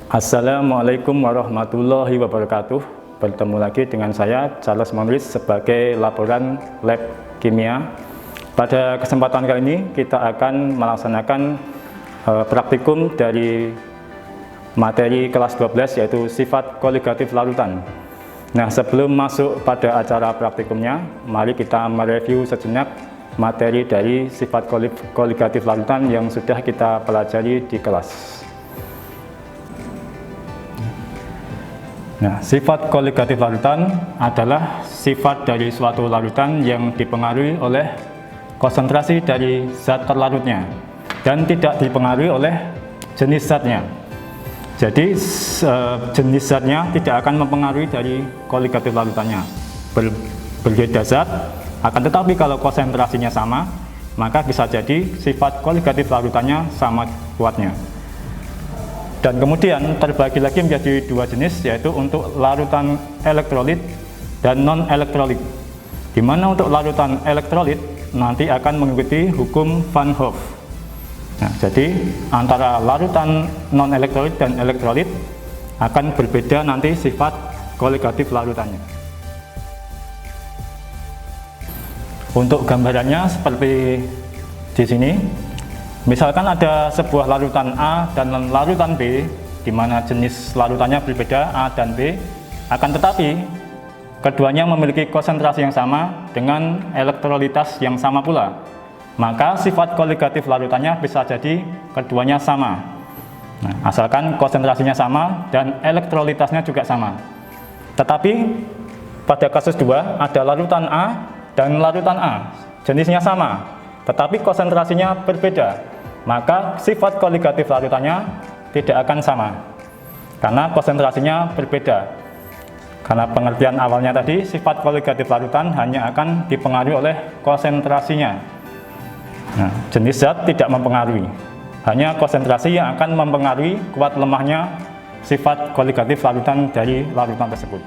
Assalamualaikum warahmatullahi wabarakatuh. Bertemu lagi dengan saya Charles Monris sebagai laboran lab kimia. Pada kesempatan kali ini kita akan melaksanakan praktikum dari materi kelas 12 yaitu sifat koligatif larutan. Nah, sebelum masuk pada acara praktikumnya, mari kita mereview sejenak materi dari sifat koligatif larutan yang sudah kita pelajari di kelas. Nah, sifat koligatif larutan adalah sifat dari suatu larutan yang dipengaruhi oleh konsentrasi dari zat terlarutnya dan tidak dipengaruhi oleh jenis zatnya. Jadi jenis zatnya tidak akan mempengaruhi dari koligatif larutannya. Berbeda zat, akan tetapi kalau konsentrasinya sama, maka bisa jadi sifat koligatif larutannya sama kuatnya. Dan kemudian terbagi lagi menjadi dua jenis, yaitu untuk larutan elektrolit dan non-elektrolit. Di mana untuk larutan elektrolit nanti akan mengikuti hukum Van Hoff. Nah, jadi antara larutan non-elektrolit dan elektrolit akan berbeda nanti sifat koligatif larutannya. Untuk gambarannya seperti di sini. Misalkan ada sebuah larutan A dan larutan B, di mana jenis larutannya berbeda A dan B, akan tetapi keduanya memiliki konsentrasi yang sama dengan elektrolitas yang sama pula. Maka sifat koligatif larutannya bisa jadi keduanya sama. Nah, asalkan konsentrasinya sama dan elektrolitasnya juga sama. Tetapi pada kasus 2 ada larutan A dan larutan A, jenisnya sama, tetapi konsentrasinya berbeda, maka sifat koligatif larutannya tidak akan sama karena konsentrasinya berbeda. Karena pengertian awalnya tadi, sifat koligatif larutan hanya akan dipengaruhi oleh konsentrasinya. Nah, jenis zat tidak mempengaruhi, hanya konsentrasi yang akan mempengaruhi kuat lemahnya sifat koligatif larutan dari larutan tersebut.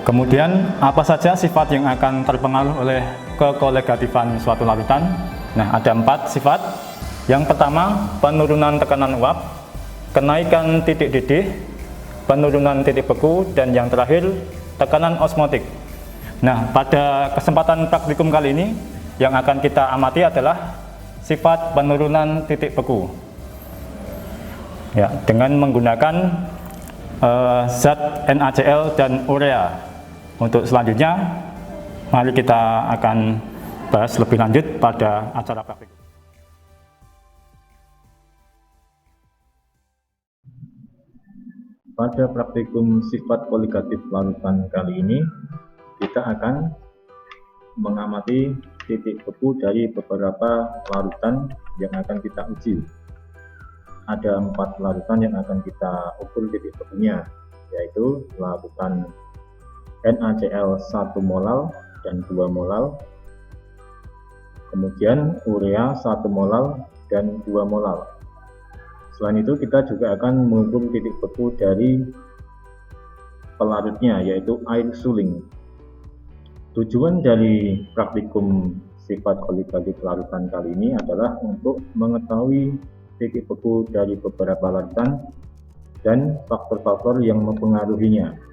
Kemudian apa saja sifat yang akan terpengaruh oleh kekoligatifan suatu larutan? Nah, ada 4 sifat. Yang pertama, penurunan tekanan uap, kenaikan titik didih, penurunan titik beku, dan yang terakhir tekanan osmotik. Nah, pada kesempatan praktikum kali ini yang akan kita amati adalah sifat penurunan titik beku. Ya, dengan menggunakan zat NaCl dan urea. Untuk selanjutnya, mari kita akan bahas lebih lanjut pada acara praktikum. Pada praktikum sifat koligatif larutan kali ini, kita akan mengamati titik beku dari beberapa larutan yang akan kita uji. Ada 4 larutan yang akan kita ukur titik bekunya, yaitu larutan NaCl 1 molal dan 2 molal, kemudian urea 1 molal dan 2 molal. Selain itu kita juga akan mengukur titik beku dari pelarutnya, yaitu air suling. Tujuan dari praktikum sifat koligatif larutan kali ini adalah untuk mengetahui titik beku dari beberapa larutan dan faktor-faktor yang mempengaruhinya.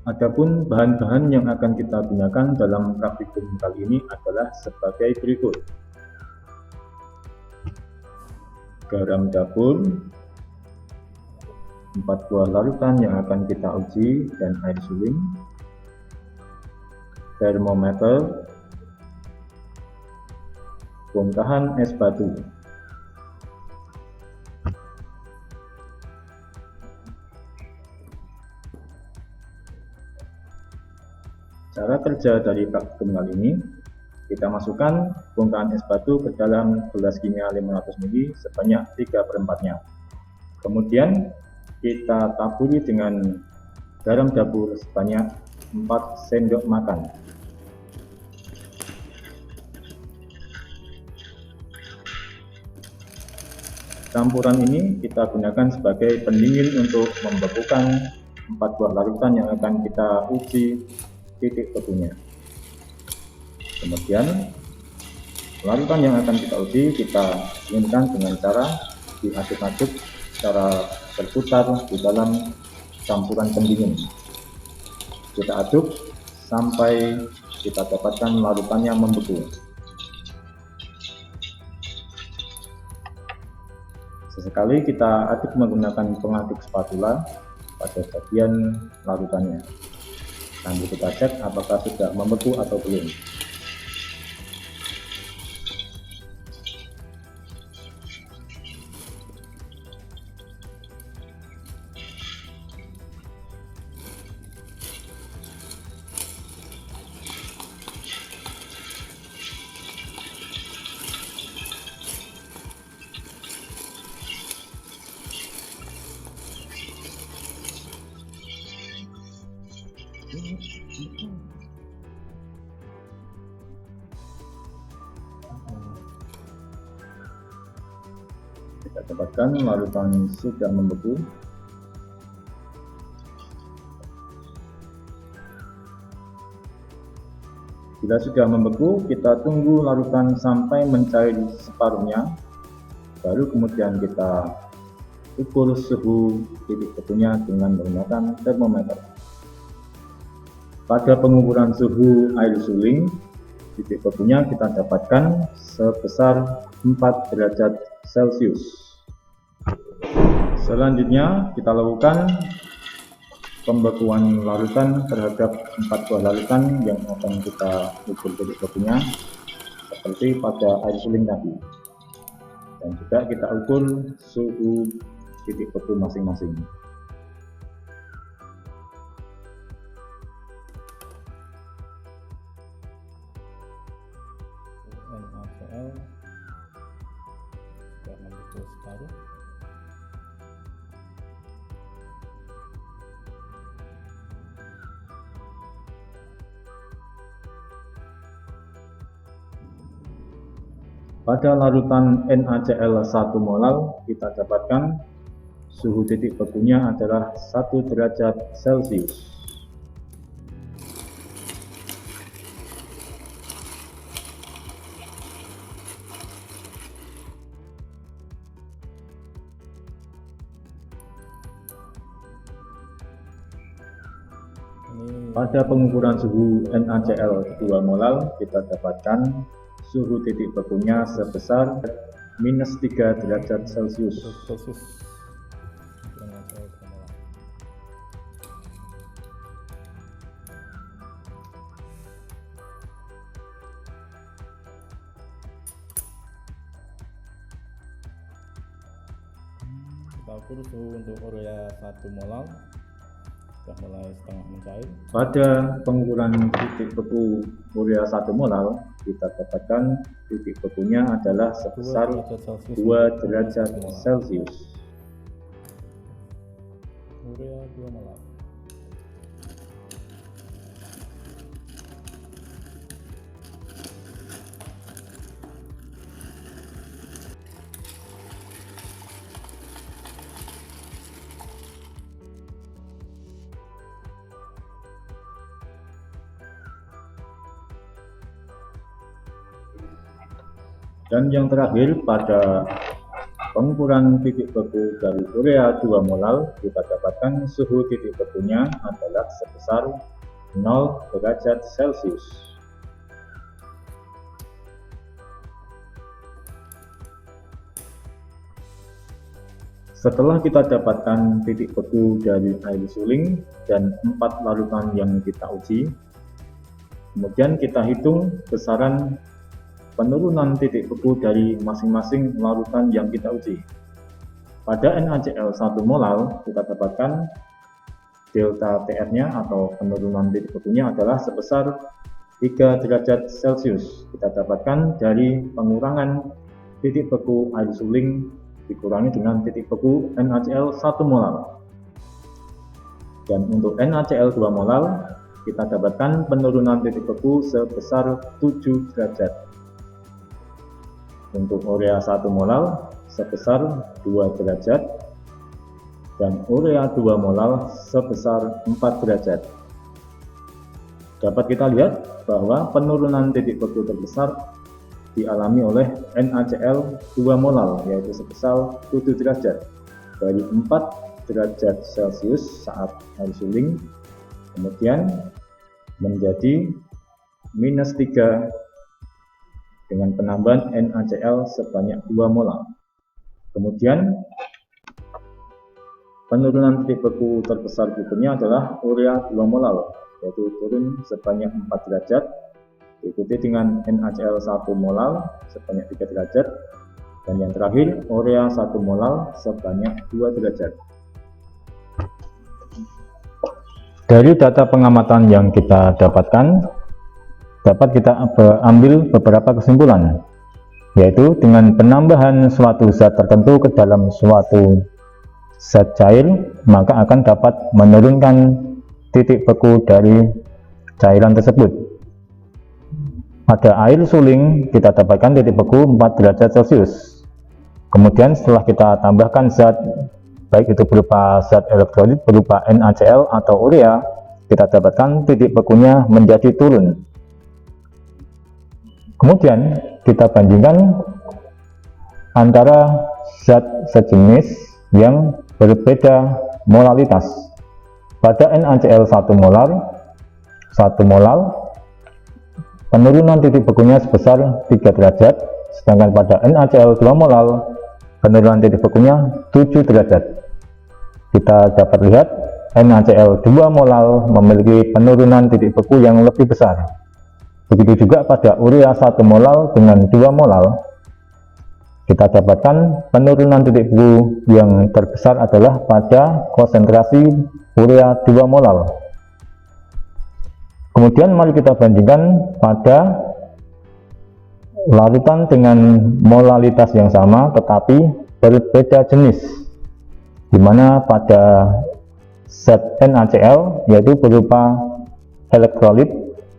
Adapun bahan-bahan yang akan kita gunakan dalam praktikum kali ini adalah sebagai berikut: garam dapur, 4 buah larutan yang akan kita uji dan air suling, termometer, bongkahan es batu. Cara kerja dari praktikum kali ini, kita masukkan bongkahan es batu ke dalam gelas kimia 500 ml sebanyak 3/4-nya. Kemudian kita taburi dengan garam dapur sebanyak 4 sendok makan. Campuran ini kita gunakan sebagai pendingin untuk membekukan 4 buah larutan yang akan kita uji titik bekunya. Kemudian Larutan yang akan kita uji kita inginkan dengan cara diaduk-aduk secara berputar di dalam campuran pendingin. Kita aduk sampai kita dapatkan larutannya membeku. Sesekali kita aduk menggunakan pengaduk spatula pada bagian larutannya. Sambil kita cek apakah sudah membeku atau belum. Kita dapatkan larutan sudah membeku. Bila sudah membeku, kita tunggu larutan sampai mencair separuhnya, baru kemudian kita ukur suhu titik bekunya dengan menggunakan termometer. Pada pengukuran suhu air suling, titik bekunya kita dapatkan sebesar 4 derajat Celcius. Selanjutnya kita lakukan pembekuan larutan terhadap 4 buah larutan yang akan kita ukur titik bekunya seperti pada air suling tadi. Dan juga kita ukur suhu titik beku masing-masing. NaCl sudah membeku separuh. Pada larutan NaCl 1 molal kita dapatkan suhu titik bekunya adalah 1 derajat Celcius. Pada pengukuran suhu NaCl 2 molal kita dapatkan suhu titik bekunya sebesar -3 derajat Celcius. Kita ukur suhu untuk urea 1 molal sudah mulai setengah mencair. Pada pengukuran titik beku urea 1 molal kita dapatkan titik bekunya adalah sebesar 2 derajat Celcius. Urea 2 molal. Dan yang terakhir, pada pengukuran titik beku dari urea 2 molal kita dapatkan suhu titik bekunya adalah sebesar 0 derajat Celcius. Setelah kita dapatkan titik beku dari air suling dan 4 larutan yang kita uji, kemudian kita hitung besaran penurunan titik beku dari masing-masing larutan yang kita uji. Pada NaCl 1 molal kita dapatkan delta TR-nya atau penurunan titik bekunya adalah sebesar 3 derajat Celcius. Kita dapatkan dari pengurangan titik beku air suling dikurangi dengan titik beku NaCl 1 molal. Dan untuk NaCl 2 molal kita dapatkan penurunan titik beku sebesar 7 derajat. Untuk urea 1 molal sebesar 2 derajat dan urea 2 molal sebesar 4 derajat. Dapat kita lihat bahwa penurunan titik beku terbesar dialami oleh NaCl 2 molal, yaitu sebesar 7 derajat dari 4 derajat Celcius saat air suling, kemudian menjadi -3 dengan penambahan NaCl sebanyak 2 molal. Kemudian penurunan titik beku terbesar berikutnya adalah urea 2 molal, yaitu turun sebanyak 4 derajat, diikuti dengan NaCl 1 molal sebanyak 3 derajat, dan yang terakhir urea 1 molal sebanyak 2 derajat. Dari data pengamatan yang kita dapatkan, dapat kita ambil beberapa kesimpulan, yaitu dengan penambahan suatu zat tertentu ke dalam suatu zat cair, maka akan dapat menurunkan titik beku dari cairan tersebut. Pada air suling kita dapatkan titik beku 4 derajat Celcius. Kemudian setelah kita tambahkan zat, baik itu berupa zat elektrolit berupa NaCl atau urea, kita dapatkan titik bekunya menjadi turun. Kemudian kita bandingkan antara zat sejenis yang berbeda molalitas. Pada NaCl 1 molal, penurunan titik bekunya sebesar 3 derajat, sedangkan pada NaCl 2 molal, penurunan titik bekunya 7 derajat. Kita dapat lihat NaCl 2 molal memiliki penurunan titik beku yang lebih besar. Begitu juga pada urea 1 molal dengan 2 molal, kita dapatkan penurunan titik beku yang terbesar adalah pada konsentrasi urea 2 molal. Kemudian mari kita bandingkan pada larutan dengan molalitas yang sama tetapi berbeda jenis, di mana pada zat NaCl yaitu berupa elektrolit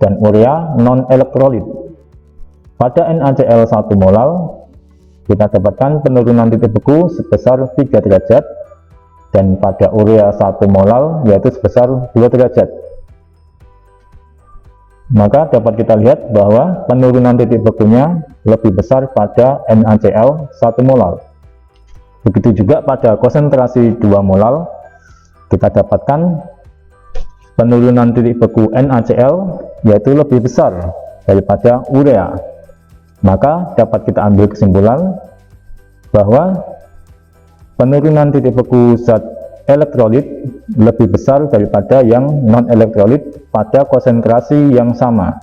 dan urea non-elektrolit. Pada NaCl 1 molal kita dapatkan penurunan titik beku sebesar 3 derajat, dan pada urea 1 molal yaitu sebesar 2 derajat. Maka dapat kita lihat bahwa penurunan titik bekunya lebih besar pada NaCl 1 molal. Begitu juga pada konsentrasi 2 molal, kita dapatkan penurunan titik beku NaCl yaitu lebih besar daripada urea. Maka dapat kita ambil kesimpulan bahwa penurunan titik beku zat elektrolit lebih besar daripada yang non-elektrolit pada konsentrasi yang sama.